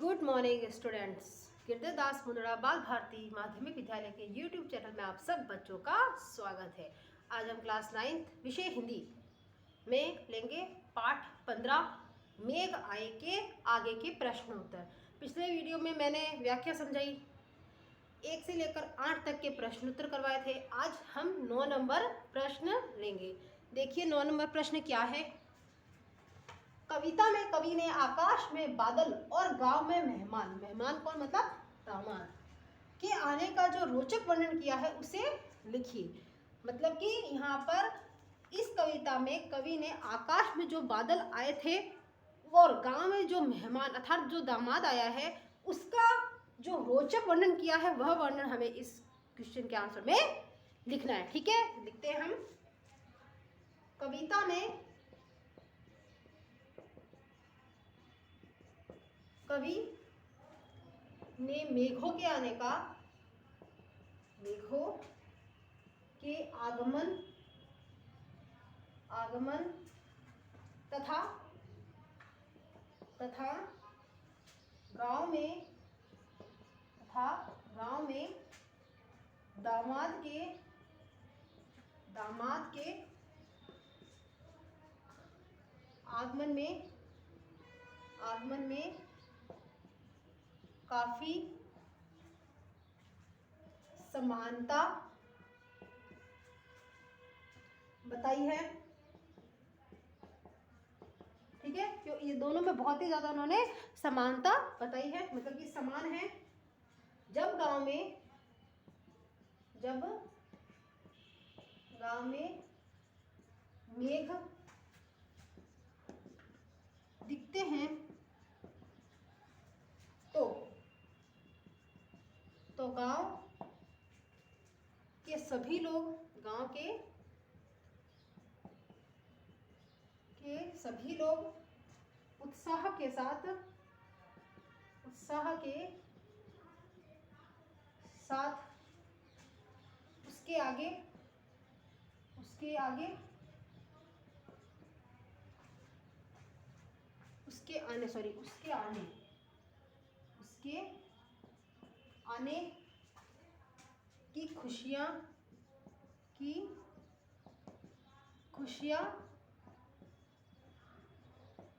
Good morning students. Kirtidas Mundada Bal Bharati माध्यमिक विद्यालय के यूट्यूब चैनल में आप सब बच्चों का स्वागत है। आज हम क्लास 9 विषय हिंदी में लेंगे पाठ 15 मेघ आए के आगे के प्रश्न उत्तर। पिछले वीडियो में मैंने व्याख्या समझाई, 1 से लेकर 8 तक के प्रश्न उत्तर करवाए थे। आज हम 9 नंबर प्रश्न लेंगे। देखिए 9 नंबर प्रश्न क्या है। कविता में कवि ने आकाश में बादल और गांव में मेहमान, मेहमान कौन मतलब दामाद, के आने का जो रोचक वर्णन किया है उसे लिखिए। मतलब कि यहाँ पर इस कविता में कवि ने आकाश में जो बादल आए थे और गांव में जो मेहमान अर्थात जो दामाद आया है उसका जो रोचक वर्णन किया है वह वर्णन हमें इस क्वेश्चन के आंसर में लिखना है। ठीक है, लिखते हैं हम। कविता में कवि ने मेघों के आने का, मेघों के आगमन तथा गांव में दामाद के आगमन में काफी समानता बताई है। ठीक है, क्यों ये दोनों में बहुत ही ज्यादा उन्होंने समानता बताई है, मतलब कि समान है। जब गांव में मेघ दिखते हैं तो गांव के सभी लोग, गांव के सभी लोग उत्साह के साथ उसके आने की खुशियां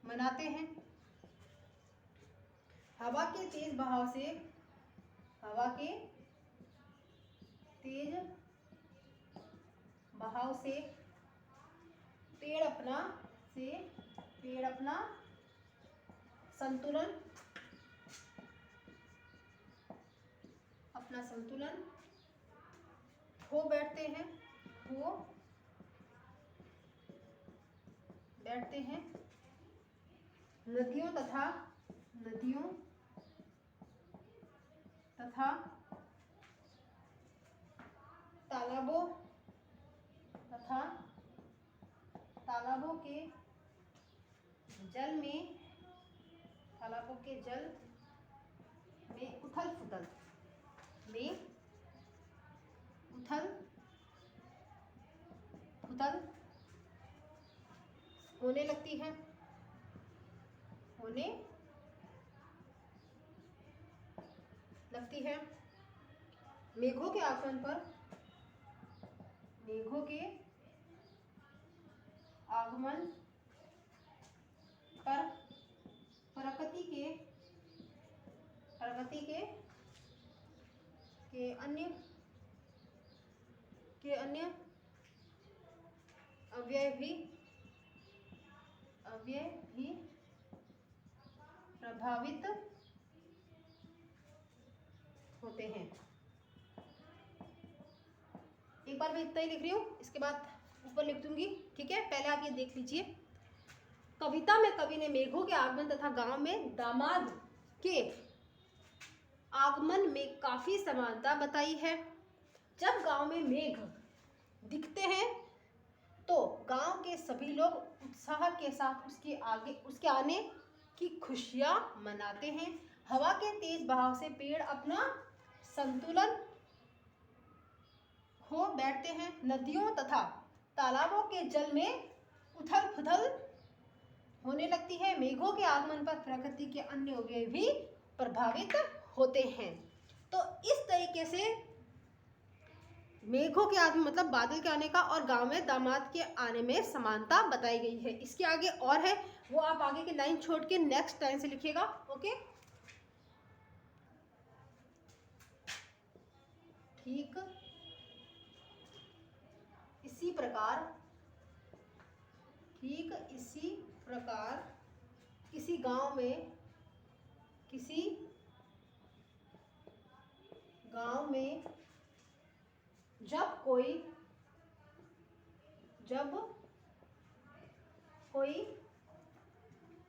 मनाते हैं। हवा के तेज बहाव से पेड़ अपना संतुलन खो बैठते हैं। नदियों तथा तालाबों के जल में उथल पुथल होने लगती है। मेघों के आगमन पर प्रकृति के अन्य अवयव भी प्रभावित होते हैं। एक बार मैं इतना ही लिख रही हूँ, इसके बाद ऊपर लिख दूंगी। ठीक है, पहले आप ये देख लीजिए। कविता में कवि ने मेघों के आगमन तथा गांव में दामाद के आगमन में काफी समानता बताई है। जब गांव में मेघ दिखते हैं तो गांव के सभी लोग उत्साह के साथ उसके आने की खुशियां मनाते हैं। हवा के तेज बहाव से पेड़ अपना संतुलन खो बैठते हैं। नदियों तथा तालाबों के जल में उथल पुथल होने लगती है। मेघों के आगमन पर प्रकृति के अन्य अवयव भी प्रभावित होते हैं। तो इस तरीके से मेघों के आगमन मतलब बादल के आने का और गांव में दामाद के आने में समानता बताई गई है। इसके आगे और है, वो आप आगे की लाइन छोड़ के नेक्स्ट लाइन से लिखिएगा। ओके, ठीक इसी प्रकार किसी गांव में जब कोई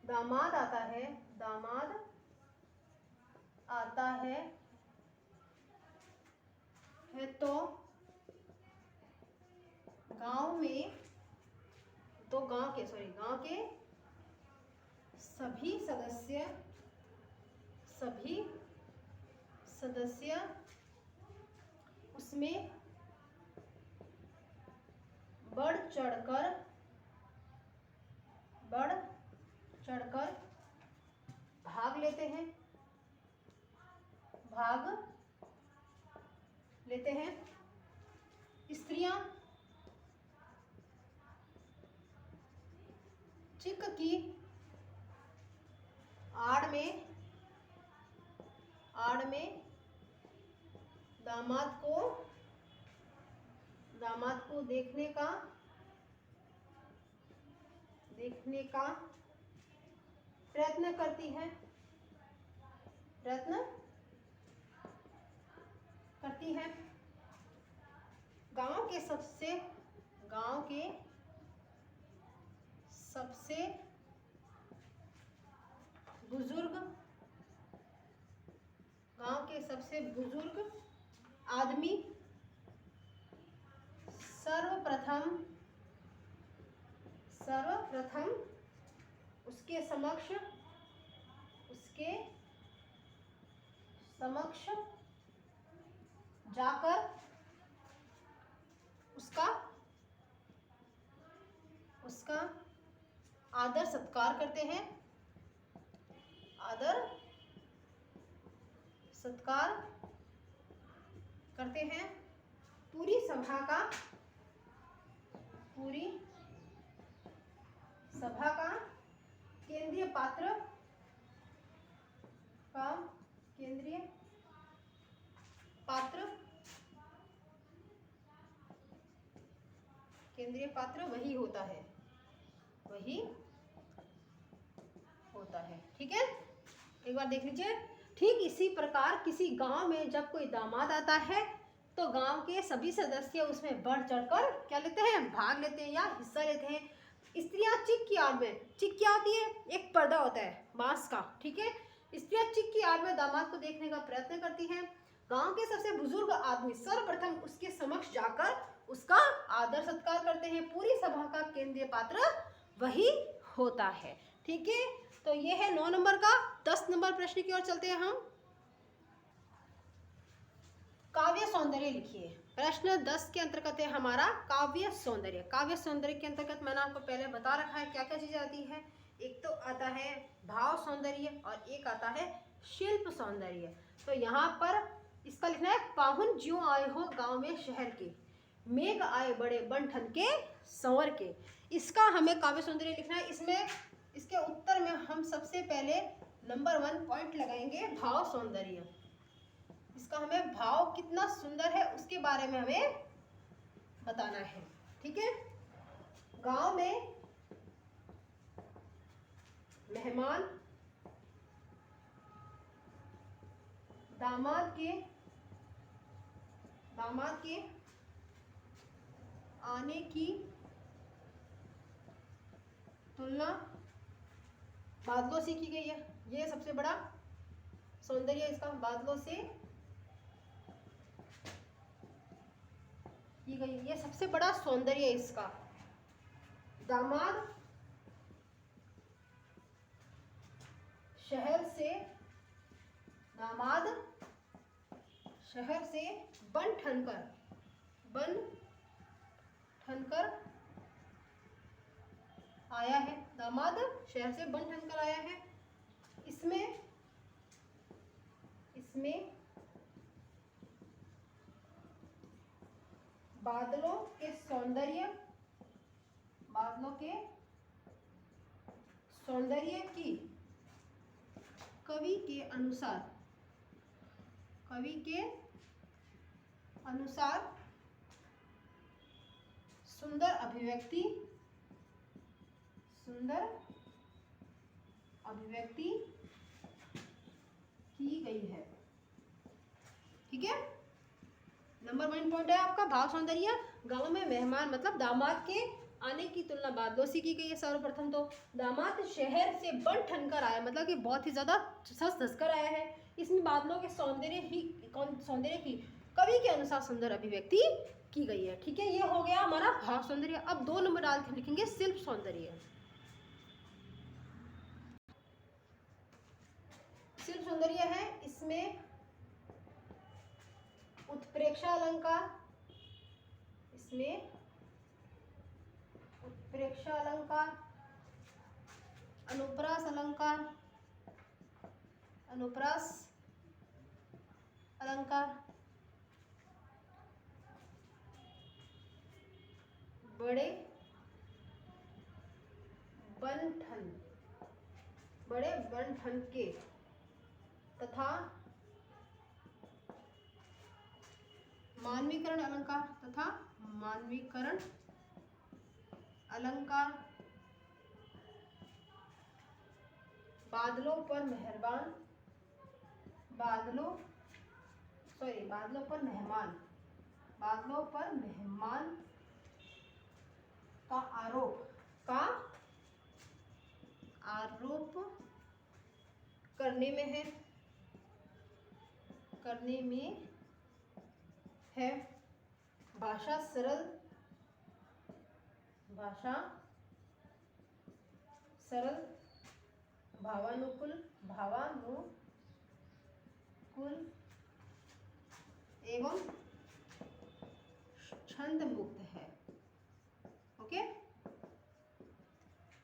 दामाद आता है तो गांव के सभी सदस्य उसमें बढ़ चढ़कर भाग लेते हैं। स्त्रियां चिक की आड़ में दामाद को देखने का प्रयत्न करती है। गांव के सबसे बुजुर्ग आदमी सर्वप्रथम उसके समक्ष जाकर उसका आदर सत्कार करते हैं। पूरी सभा का केंद्रीय पात्र वही होता है। ठीक है, एक बार देख लीजिए। ठीक इसी प्रकार किसी गांव में जब कोई दामाद आता है तो गांव के सभी सदस्य उसमें बढ़ चढ़कर क्या लेते हैं, भाग लेते हैं या हिस्सा लेते हैं। स्त्रियां चिक की आड़ में, चिक क्या होती है, एक पर्दा होता है बांस का। ठीक है, स्त्रियां चिक की आड़ में दामाद को देखने का प्रयत्न करती हैं। गांव के सबसे बुजुर्ग आदमी सर्वप्रथम उसके समक्ष जाकर उसका आदर सत्कार करते हैं। पूरी सभा का केंद्रीय पात्र वही होता है। ठीक है, तो ये है 9 नंबर का। 10 नंबर प्रश्न की ओर चलते हैं हम। काव्य सौंदर्य लिखिए। प्रश्न 10 के अंतर्गत है हमारा काव्य सौंदर्य। काव्य सौंदर्य के अंतर्गत मैंने आपको पहले बता रखा है क्या क्या चीजें आती है। एक तो आता है भाव सौंदर्य और एक आता है शिल्प सौंदर्य। तो यहाँ पर इसका लिखना है, पाहुन ज्यों आए हो गांव में शहर के, मेघ आए बड़े बन ठन के संवर के। इसका हमें काव्य सौंदर्य लिखना है। इसमें इसके उत्तर में हम सबसे पहले नंबर 1 पॉइंट लगाएंगे भाव सौंदर्य। इसका हमें भाव कितना सुंदर है उसके बारे में हमें बताना है। ठीक है, गांव में मेहमान दामाद के आने की तुलना बादलों से की गई है। ये सबसे बड़ा सौंदर्य इसका बादलों से की गई, ये सबसे बड़ा सौंदर्य इसका। दामाद शहर से बन ठनकर आया है। दामाद शहर से बन ठनकर आया है। इसमें इसमें बादलों के सौंदर्य की कवि के अनुसार सुंदर अभिव्यक्ति की गई है। ठीक है, नंबर 1 पॉइंट है आपका भाव सौंदर्य। गांव में मेहमान मतलब दामाद के आने की तुलना बादलों से की गई है। सर्वप्रथम तो दामाद शहर से बन ठन कर आया, मतलब कि बहुत ही ज्यादा सज धस कर आया है। इसमें बादलों के सौंदर्य की कवि के अनुसार सुंदर अभिव्यक्ति की गई है। ठीक है, ये हो गया हमारा भाव सौंदर्य। अब 2 नंबर डाल के लिखेंगे शिल्प सौंदर्य। शिल्प सौंदर्य है, इसमें उत्प्रेक्षा अलंकार, अनुप्रास अलंकार, बड़े बनठन के तथा मानवीकरण अलंकार, बादलों पर मेहमान का आरोप करने में है। भाषा सरल, भावानुकूल एवं छंद मुक्त है। ओके,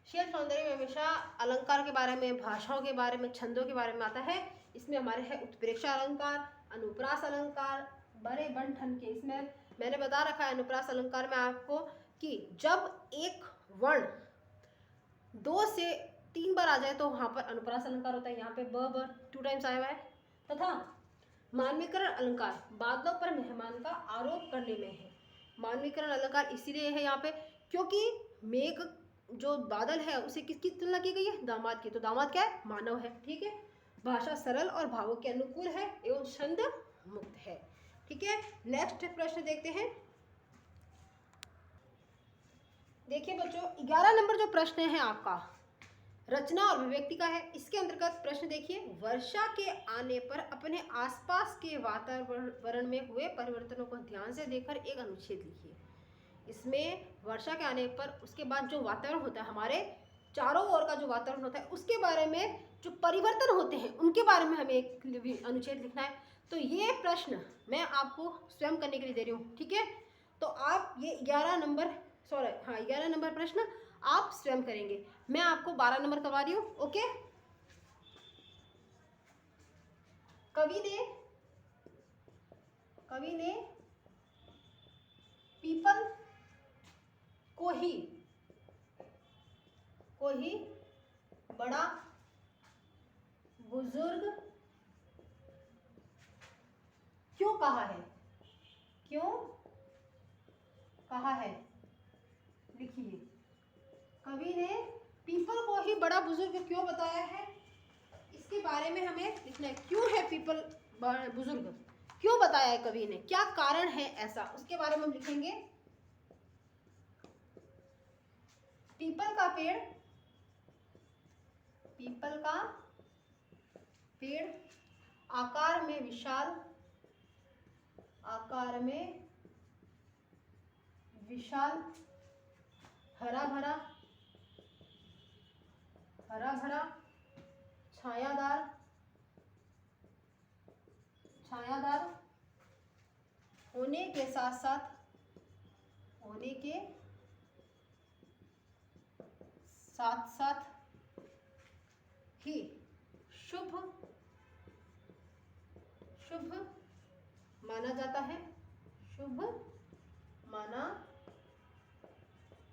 शिल्प सौंदर्य में हमेशा अलंकार के बारे में, भाषाओं के बारे में, छंदों के बारे में आता है। इसमें हमारे है उत्प्रेक्षा अलंकार, अनुप्रास अलंकार, बड़े बनठन के। इसमें मैंने बता रखा है अनुप्रास अलंकार में आपको कि जब एक वर्ण 2 से 3 बार आ जाए तो वहां पर अनुप्रास अलंकार होता है। यहाँ पे ब 2 टाइम्स आया हुआ है। तथा मानवीकरण अलंकार बादलों पर मेहमान का आरोप करने में है। मानवीकरण अलंकार इसीलिए है यहाँ पे क्योंकि मेघ जो बादल है उसे किसकी तुलना की गई है? दामाद की। तो दामाद क्या है? मानव है। ठीक है, भाषा सरल और भावों के अनुकूल है एवं छंद मुक्त है। ठीक है, नेक्स्ट प्रश्न देखते हैं। देखिए बच्चों, 11 नंबर जो प्रश्न है आपका रचना और अभिव्यक्ति का है। इसके अंतर्गत प्रश्न देखिए, वर्षा के आने पर अपने आसपास के वातावरण में हुए परिवर्तनों को ध्यान से देखकर एक अनुच्छेद लिखिए। इसमें वर्षा के आने पर उसके बाद जो वातावरण होता है, हमारे चारों ओर का जो वातावरण होता है, उसके बारे में जो परिवर्तन होते हैं उनके बारे में हमें एक अनुच्छेद लिखना है। तो ये प्रश्न मैं आपको स्वयं करने के लिए दे रही हूँ। ठीक है, तो आप ये 11 नंबर प्रश्न आप स्वयं करेंगे। मैं आपको 12 नंबर करवा रही हूँ। ओके, कवि ने पीपल को ही बड़ा बुजुर्ग क्यों कहा है? लिखिए, कवि ने पीपल को ही बड़ा बुजुर्ग क्यों बताया है, इसके बारे में हमें लिखना है। क्यों है पीपल बुजुर्ग, क्यों बताया है कवि ने, क्या कारण है ऐसा, उसके बारे में हम लिखेंगे। पीपल का पेड़ आकार में विशाल हरा भरा छायादार होने के साथ ही शुभ शुभ माना जाता है, शुभ माना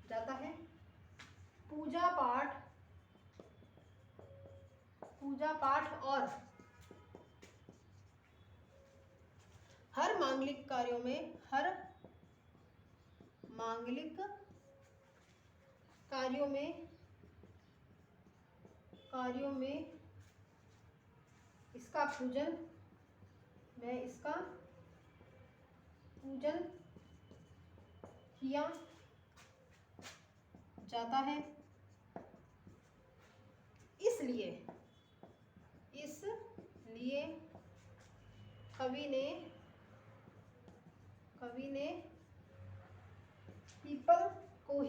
जाता है। पूजा पाठ और हर मांगलिक कार्यों में, हर मांगलिक कार्यों में इसका पूजन, मैं इसका पूजन किया जाता है। इसलिए कवि ने पीपल को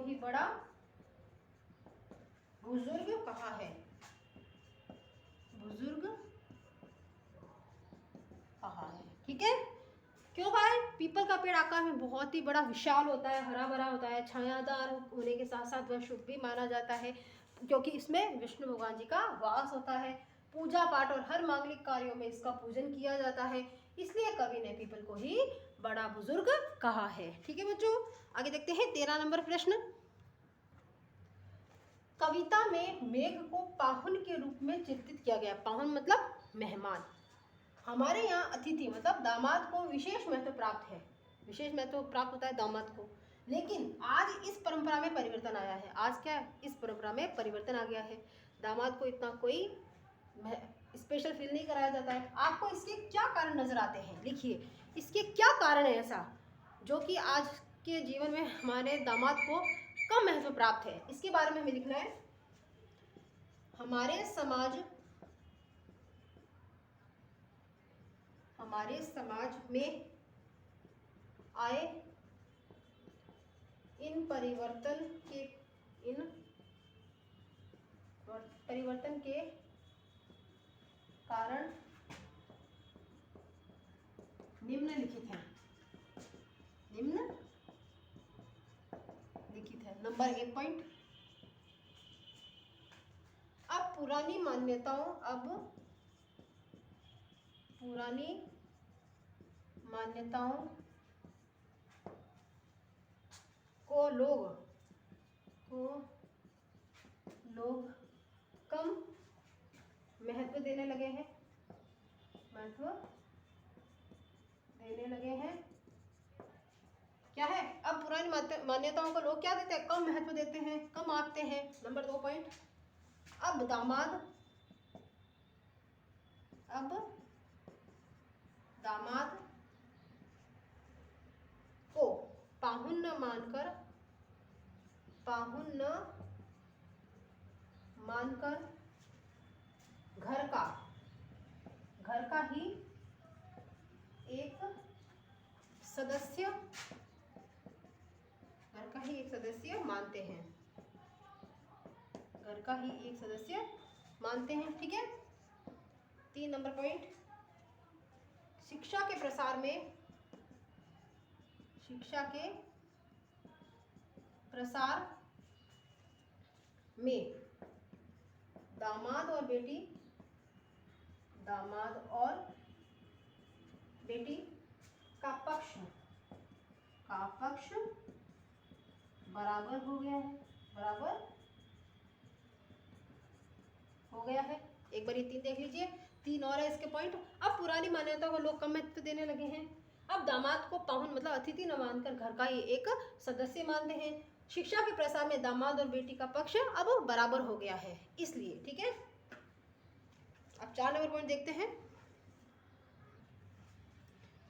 ही बड़ा बुजुर्ग कहा है, बुजुर्ग कहा है। ठीक है, क्यों भाई? पीपल का पेड़ आकार में बहुत ही बड़ा विशाल होता है, हरा भरा होता है, छायादार होने के साथ साथ वह शुभ भी माना जाता है क्योंकि इसमें विष्णु भगवान जी का वास होता है। पूजा पाठ और हर मांगलिक कार्यों में इसका पूजन किया जाता है, इसलिए कवि ने पीपल को ही बड़ा बुजुर्ग कहा है। ठीक है बच्चों, आगे देखते हैं 13 नंबर प्रश्न। कविता में मेघ को पाहुन के रूप में चित्रित किया गया। पाहुन मतलब मेहमान। हमारे यहाँ अतिथि मतलब दामाद को विशेष महत्व प्राप्त है, विशेष महत्व प्राप्त होता है दामाद को। लेकिन आज इस परंपरा में परिवर्तन आया है। आज क्या है? इस परंपरा में परिवर्तन आ गया है। दामाद को इतना कोई स्पेशल फील नहीं कराया जाता है। आपको इसके क्या कारण नजर आते हैं? लिखिए, इसके क्या कारण है ऐसा जो कि आज के जीवन में हमारे दामाद को कम महत्व प्राप्त है। इसके बारे में हमें लिखना है। हमारे समाज में आए इन परिवर्तन के कारण निम्नलिखित है। नंबर 1 पॉइंट, अब पुरानी मान्यताओं को लोग कम महत्व देने लगे हैं। क्या है? अब पुरानी मान्यताओं को लोग क्या देते हैं? कम महत्व देते हैं, कम आंकते हैं। नंबर 2 पॉइंट, अब दामाद को पाहुन न मानकर घर का ही एक सदस्य मानते हैं। ठीक है। 3 नंबर पॉइंट, शिक्षा के प्रसार में दामाद और बेटी का पक्ष बराबर हो गया है। एक बार ये 3 देख लीजिए। 3 और है इसके पॉइंट। अब पुरानी मान्यताओं को लोग कम महत्व देने लगे हैं। अब दामाद को पाहुन मतलब अतिथि न मानकर घर का ही एक सदस्य मानते हैं। शिक्षा के प्रसार में दामाद और बेटी का पक्ष अब बराबर हो गया है, इसलिए। ठीक है, अब 4 नंबर पॉइंट देखते हैं।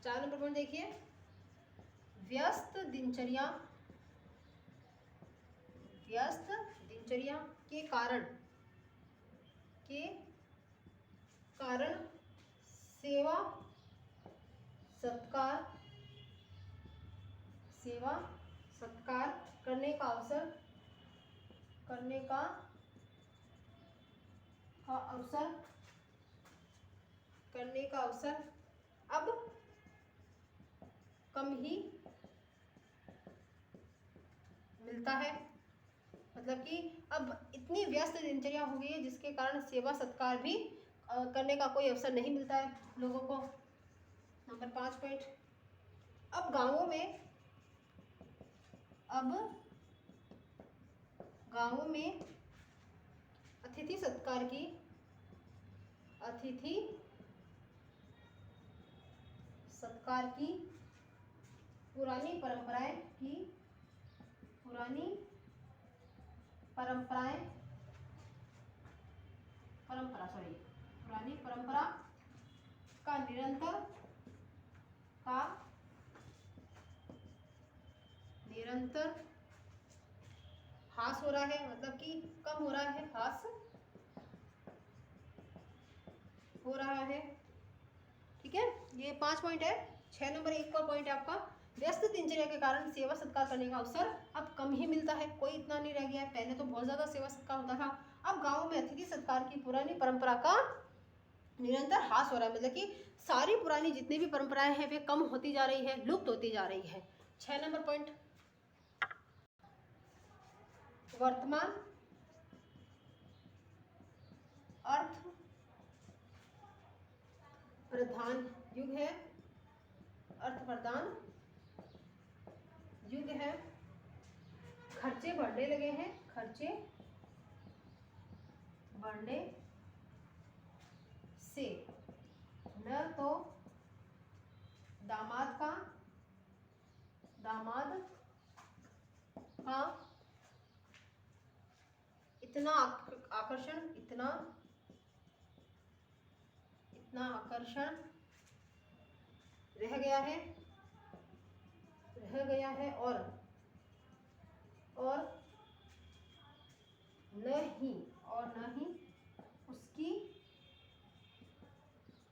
4 नंबर पॉइंट देखिए, व्यस्त दिनचर्या के कारण सेवा सत्कार करने का अवसर अब कम ही मिलता है। मतलब कि अब इतनी व्यस्त दिनचर्या हो गई है जिसके कारण सेवा सत्कार भी करने का कोई अवसर नहीं मिलता है लोगों को। नंबर 5 पॉइंट, अब गांवों में अतिथि सत्कार की पुरानी परंपरा का निरंतर ह्रास हो रहा है, मतलब कि कम हो रहा है, ह्रास हो रहा है। ठीक है, ये 5 पॉइंट है। 6 नंबर एक और पॉइंट है आपका, व्यस्त दिनचर्या के कारण सेवा सत्कार करने का अवसर अब कम ही मिलता है, कोई इतना नहीं रह गया है। पहले तो बहुत ज्यादा सेवा सत्कार होता था, अब गाँव में अतिथि सत्कार की पुरानी परंपरा का निरंतर ह्रास हो रहा है, मतलब कि सारी पुरानी जितनी भी परंपराएं हैं वे कम होती जा रही है, लुप्त होती जा रही है। 6 नंबर पॉइंट, वर्तमान अर्थ प्रधान युग है, अर्थ प्रधान युग है, खर्चे बढ़ने लगे हैं, खर्चे बढ़ने से न तो दामाद का इतना आकर्षण रह गया है और न ही उसकी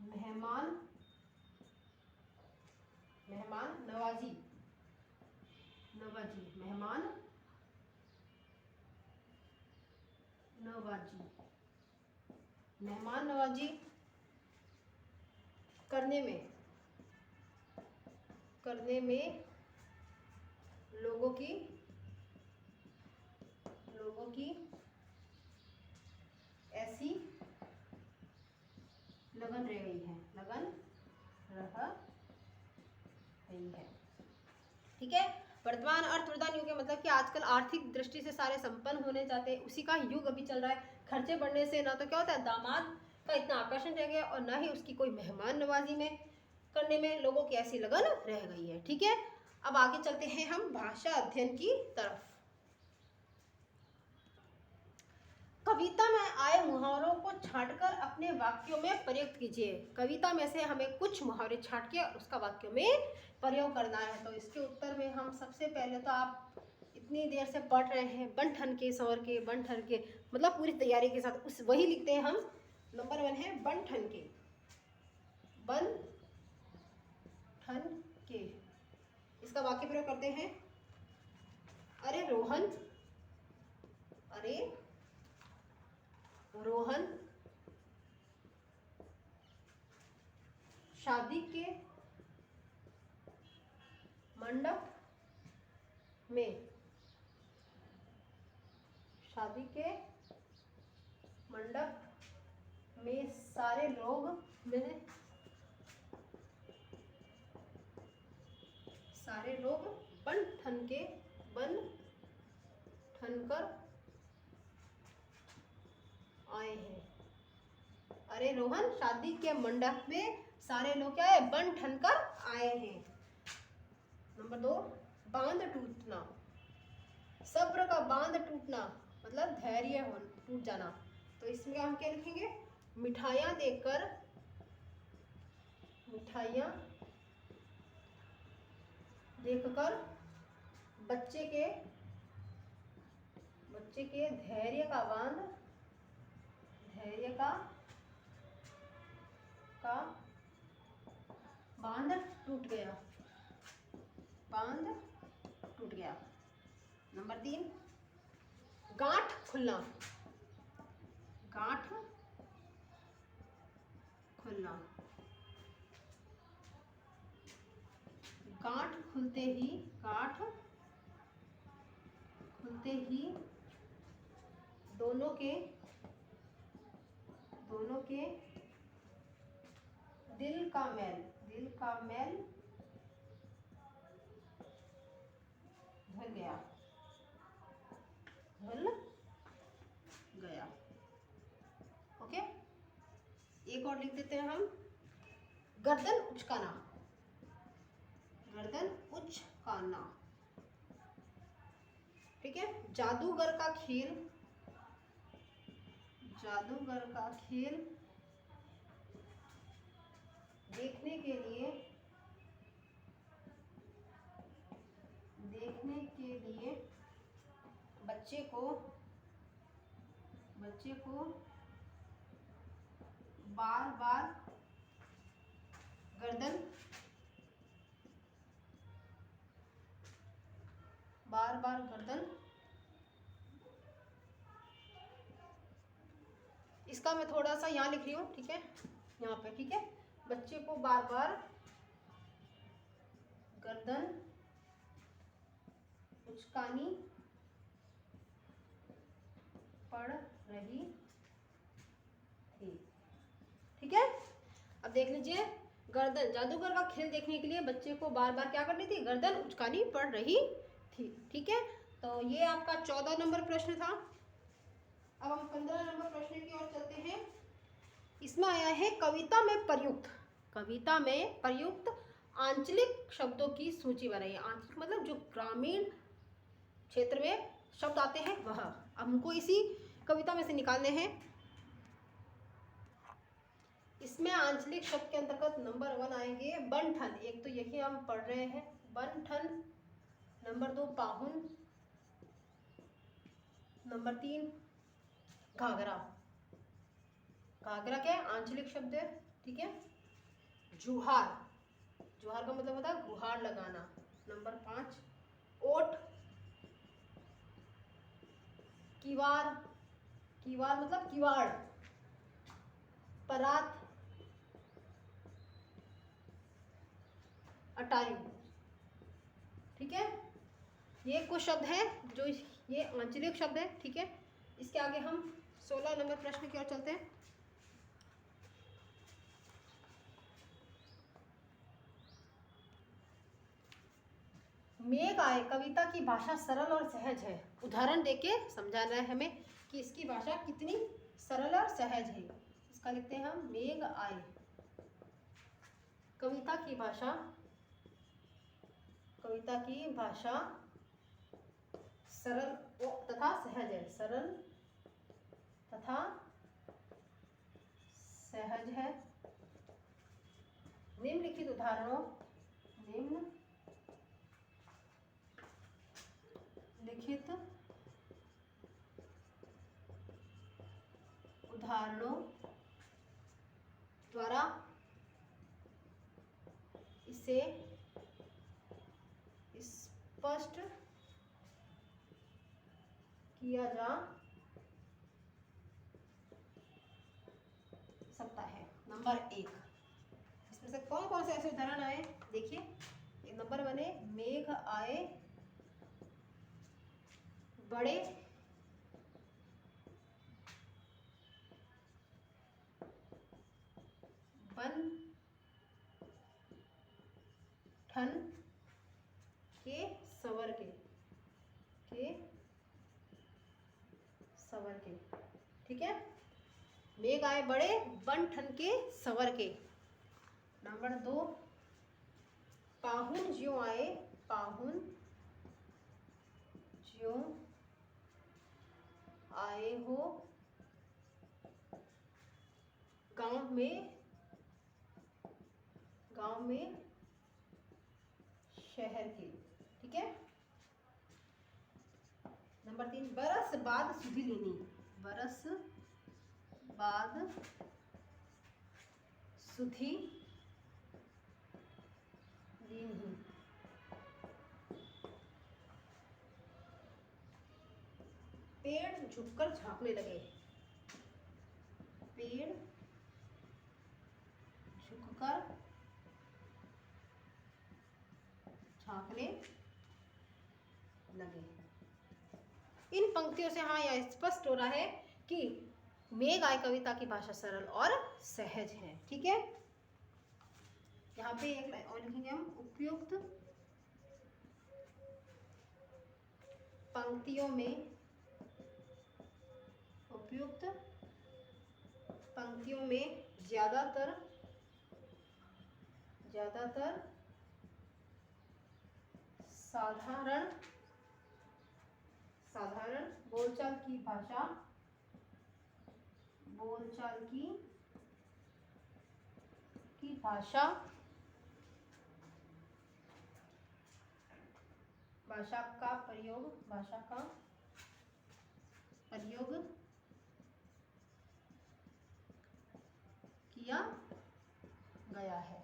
मेहमान नवाजी करने में लोगों की ऐसी लगन रह गई है। ठीक है, वर्तमान अर्थ प्रधान युग है, मतलब कि आजकल आर्थिक दृष्टि से सारे संपन्न होने जाते हैं, उसी का युग अभी चल रहा है। खर्चे बढ़ने से ना तो क्या होता है, दामाद का इतना आकर्षण रह गया और ना ही उसकी कोई मेहमान नवाजी में करने में लोगों की ऐसी लगन रह गई है। ठीक है, अब आगे चलते हैं हम भाषा अध्ययन की तरफ। कविता में आए मुहावरों को छांटकर अपने वाक्यों में प्रयुक्त कीजिए। कविता में से हमें कुछ मुहावरे छांट के उसका वाक्यों में प्रयोग करना है। तो इसके उत्तर में हम सबसे पहले, तो आप इतनी देर से पढ़ रहे हैं बन ठन के सवर के, बन ठन के, मतलब पूरी तैयारी के साथ उस वही लिखते हैं हम। नंबर 1 है बन ठन के, बन ठन के। इसका वाक्य प्रयोग करते हैं, अरे रोहन शादी के मंडप में सारे लोग बन ठन कर आए हैं। अरे रोहन शादी के मंडप में सारे लोग क्या है, बन ठन कर आए हैं। नंबर 2, बांध टूटना। सब्र का बांध टूटना मतलब धैर्य टूट जाना। तो इसमें हम क्या लिखेंगे, मिठाइयाँ देखकर बच्चे के धैर्य का बांध टूट गया। नंबर 3, गांठ खुलना। गांठ खुलते ही दोनों के दिल का मैल, दिल का मैल धुल गया, धुल गया। ओके, एक और लिख देते हैं हम, गर्दन उचकाना, गर्दन उचकाना। ठीक है, जादूगर का खेल, जादूगर का खेल देखने के लिए, देखने के लिए बच्चे को बार बार गर्दन, बार बार गर्दन, इसका मैं थोड़ा सा यहाँ लिख रही हूँ, ठीक है, यहाँ पे, ठीक है, बच्चे को बार बार गर्दन उचकानी पड़ रही थी। ठीक है, अब देख लीजिए, गर्दन, जादूगर का खेल देखने के लिए बच्चे को बार बार क्या करनी थी, गर्दन उचकानी पड़ रही थी। ठीक है, तो ये आपका 14 नंबर प्रश्न था। अब हम 15 नंबर प्रश्न की ओर चलते हैं। इसमें आया है कविता में प्रयुक्त, कविता में प्रयुक्त आंचलिक शब्दों की सूची बनाइए। आंचलिक मतलब जो ग्रामीण क्षेत्र में शब्द आते हैं वह, अब हमको इसी कविता में से निकालने हैं। इसमें आंचलिक शब्द के अंतर्गत नंबर 1 आएंगे बन-ठन, एक तो यही हम पढ़ रहे हैं, बन-ठन। नंबर 2 पाहुन, नंबर 3 घाघरा, घाघरा क्या है, आंचलिक शब्द है। ठीक है, जुहार, जुहार का मतलब होता है गुहार लगाना। नंबर 5 ओट, किवार, किवार मतलब किवाड़, परात, अटारी। ठीक है, ये कुछ शब्द हैं जो ये आंचलिक शब्द है। ठीक है, इसके आगे हम 16 नंबर प्रश्न की ओर चलते हैं। मेघ आए कविता की भाषा सरल और सहज है, उदाहरण देके समझाना है हमें कि इसकी भाषा कितनी सरल और सहज है। इसका लिखते हैं हम, मेघ आए कविता की भाषा, कविता की भाषा सरल तथा सहज है, सरल तथा सहज है। निम्नलिखित उदाहरणों, निम्नलिखित उदाहरणों द्वारा इसे स्पष्ट किया जा सकता है। नंबर 1, इसमें से कौन कौन से ऐसे उदाहरण आए, देखिए। नंबर 1 है मेघ आए बड़े बन ठन के सवर के, सवर के। ठीक है, मेघ आए बड़े बन ठन के सवर के। नंबर 2 पाहुन ज्यों आए, पाहुन ज्यों आए हो गांव में, गांव में शहर के। ठीक है, नंबर 3 बरस बाद सुधी लेनी, बरस बाद सुधी लेनी। पेड़ झुककर झांकने लगे, पेड़ झुककर झांकने लगे। इन पंक्तियों से हाँ यह स्पष्ट हो रहा है कि मेघ आए कविता की भाषा सरल और सहज है। ठीक है, यहाँ पे एक लाइन और लिखेंगे हम, उपयुक्त पंक्तियों में ज्यादातर साधारण बोलचाल की भाषा का प्रयोग किया गया है।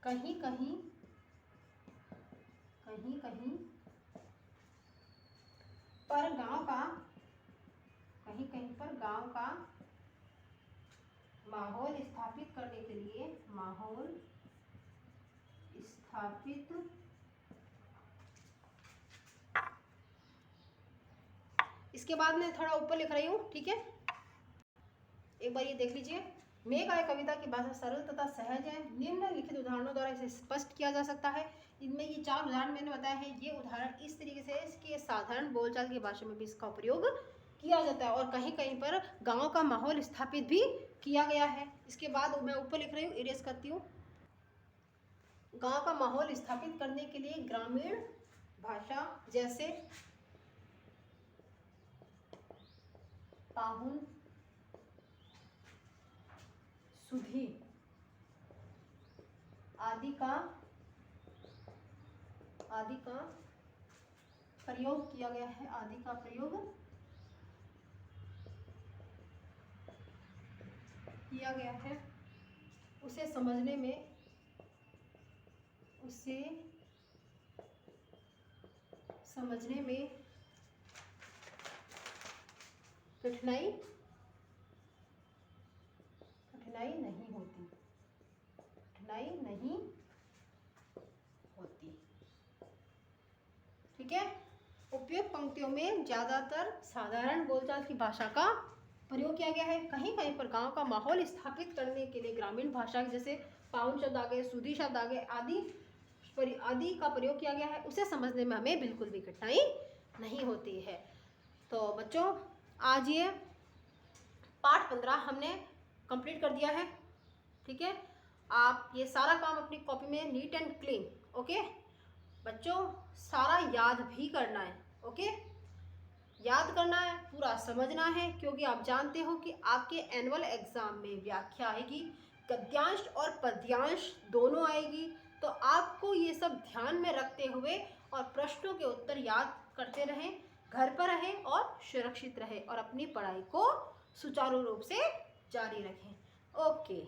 कहीं कहीं पर गांव का माहौल स्थापित करने के लिए इसके बाद मैं थोड़ा ऊपर लिख रही हूँ, ठीक है। एक बार ये देख लीजिए। मेघ आए कविता की भाषा सरल तथा सहज है। निम्नलिखित उदाहरणों द्वारा इसे स्पष्ट किया जा सकता है। इनमें ये 4 उदाहरण मैंने बताया है, ये उदाहरण इस तरीके से इसके साधारण बोलचाल की भाषा में भी इसका प्रयोग किया जाता है और कहीं कहीं पर गांव का माहौल स्थापित भी किया गया है। इसके बाद मैं ऊपर लिख रही हूँ, इरेज करती हूँ। गांव का माहौल स्थापित करने के लिए ग्रामीण भाषा जैसे पाहुन, सुधी आदि का प्रयोग किया गया है। उसे समझने में कठिनाई नहीं होती। ठीक है। उपयुक्त पंक्तियों में ज्यादातर साधारण बोलचाल की भाषा का प्रयोग किया गया है। कहीं कहीं पर गांव का माहौल स्थापित करने के लिए ग्रामीण भाषा जैसे पाउन शब्द आ गए, सुधी शब्द आ गए, आदि का प्रयोग किया गया है। उसे समझने में हमें बिल्कुल भी कठिनाई नहीं होती है। तो बच्चों, आज ये पाठ 15 हमने कंप्लीट कर दिया है, ठीक है। आप ये सारा काम अपनी कॉपी में नीट एंड क्लीन, ओके बच्चों, सारा याद भी करना है, ओके। याद करना है, पूरा समझना है, क्योंकि आप जानते हो कि आपके एनुअल एग्जाम में व्याख्या आएगी, गद्यांश और पद्यांश दोनों आएगी। तो आपको ये सब ध्यान में रखते हुए और प्रश्नों के उत्तर याद करते रहें, घर पर रहें और सुरक्षित रहें और अपनी पढ़ाई को सुचारू रूप से जारी रखें। ओके।